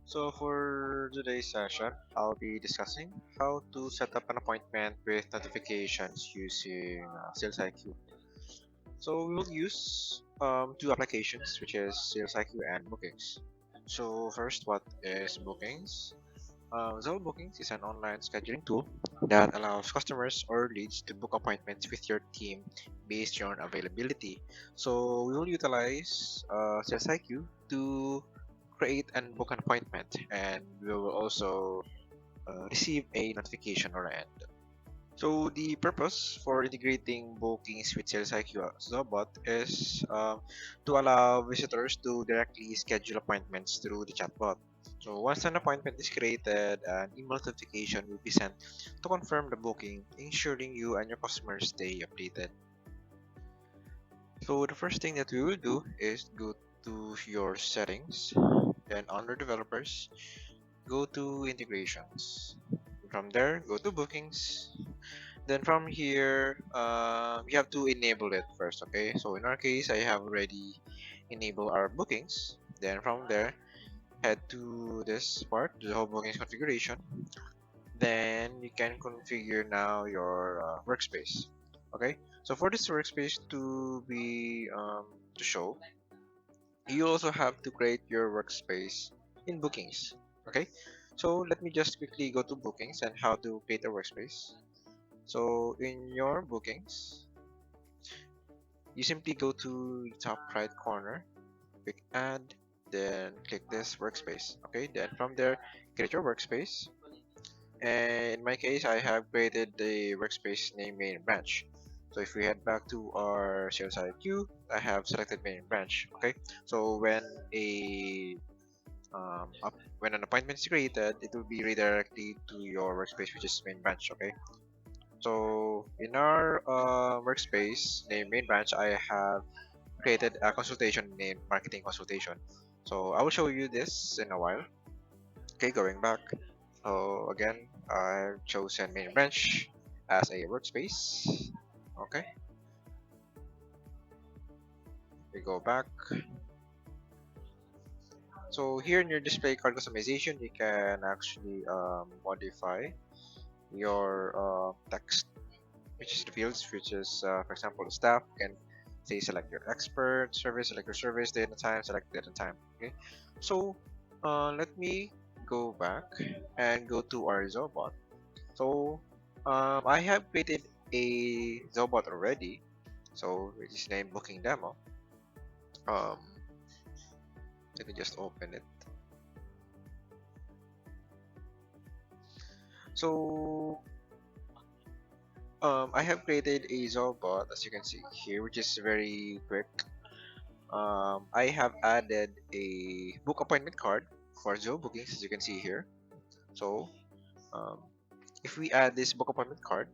So for today's session, I'll be discussing how to set up an appointment with notifications using SalesIQ. So we will use two applications, which is SalesIQ and Bookings. So first, what is Bookings? Zoho Bookings is an online scheduling tool that allows customers or leads to book appointments with your team based on availability. So we will utilize SalesIQ to create and book an appointment, and we will also receive a notification or end. So the purpose for integrating bookings with SalesIQ Zobot is to allow visitors to directly schedule appointments through the chatbot. So once an appointment is created, an email notification will be sent to confirm the booking, ensuring you and your customers stay updated. So the first thing that we will do is go to your settings, then under developers, go to integrations. From there, go to bookings. Then from here, you have to enable it first, okay? So in our case, I have already enabled our bookings. Then from there, head to this part, the whole bookings configuration. Then you can configure now your workspace, okay? So for this workspace to be to show, you also have to create your workspace in bookings, okay? So let me just quickly go to bookings and how to create a workspace. So in your bookings, you simply go to the top right corner, click add, then click this workspace. Okay, then from there, create your workspace. And in my case, I have created the workspace name main branch. So if we head back to our sales IQ, I have selected main branch. Okay, so when an appointment is created, it will be redirected to your workspace, which is main branch. Okay, so in our workspace named main branch, I have created a consultation named marketing consultation. So I will show you this in a while. Okay, going back. So again, I've chosen main branch as a workspace. Okay, we go back. So here in your display card customization, you can actually modify your text, which is the fields, which is for example the staff. You can say select your expert service, select your service date and time, select date and time. Okay, so let me go back and go to our Zobot. So I have created a Zobot already, so which is named booking demo. um, Let me just open it. So I have created a Zobot, as you can see here, which is very quick. I have added a book appointment card for Zoho Bookings, as you can see here. So, um, if we add this book appointment card,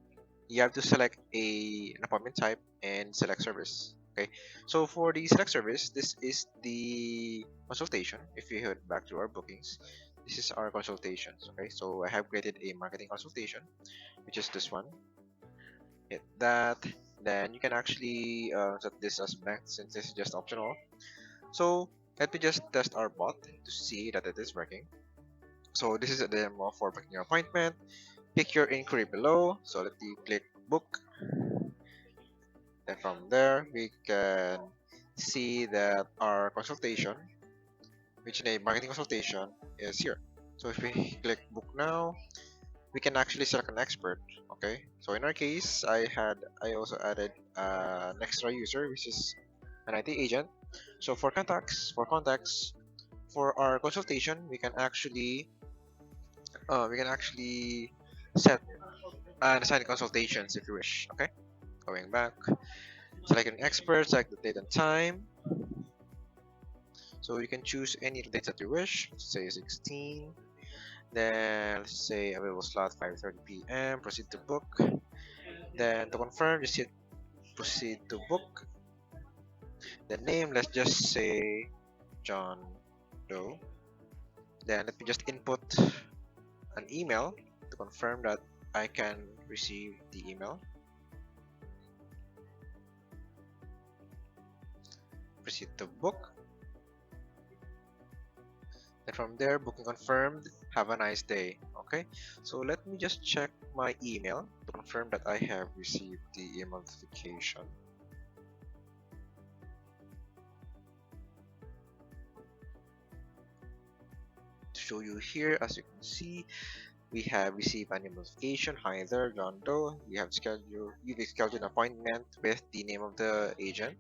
you have to select an appointment type and select service. Okay, so for the select service, this is the consultation. If you head back to our bookings, this is our consultations. Okay, so I have created a marketing consultation, which is this one. Hit that, then you can actually set this as blank since this is just optional. So let me just test our bot to see that it is working. So this is a demo for booking your appointment. Pick your inquiry below. So let me click book. Then from there, we can see that our consultation, which name marketing consultation, is here. So if we click book now, we can actually select an expert. Okay. So in our case, I also added an extra user, which is an IT agent. So for our consultation, we can actually set and assign consultations if you wish. Okay, going back, select an expert, select the date and time. So you can choose any dates that you wish. Let's say 16. Then let's say available slot 5:30 p.m. Proceed to book. Then to confirm, just hit proceed to book. The name, let's just say John Doe. Then let me just input an email to confirm that I can receive the email. Proceed to book. Then from there, booking confirmed. Have a nice day. Okay. So let me just check my email to confirm that I have received the email notification. To show you here, as you can see, we have received an email notification. Hi there, John Doe. You've scheduled an appointment with the name of the agent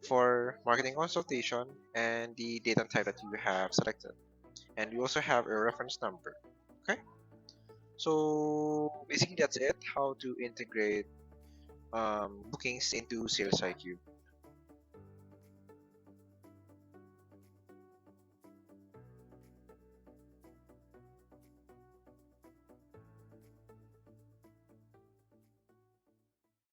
for marketing consultation and the date and time that you have selected. And we also have a reference number. Okay. So basically that's it. How to integrate bookings into SalesIQ.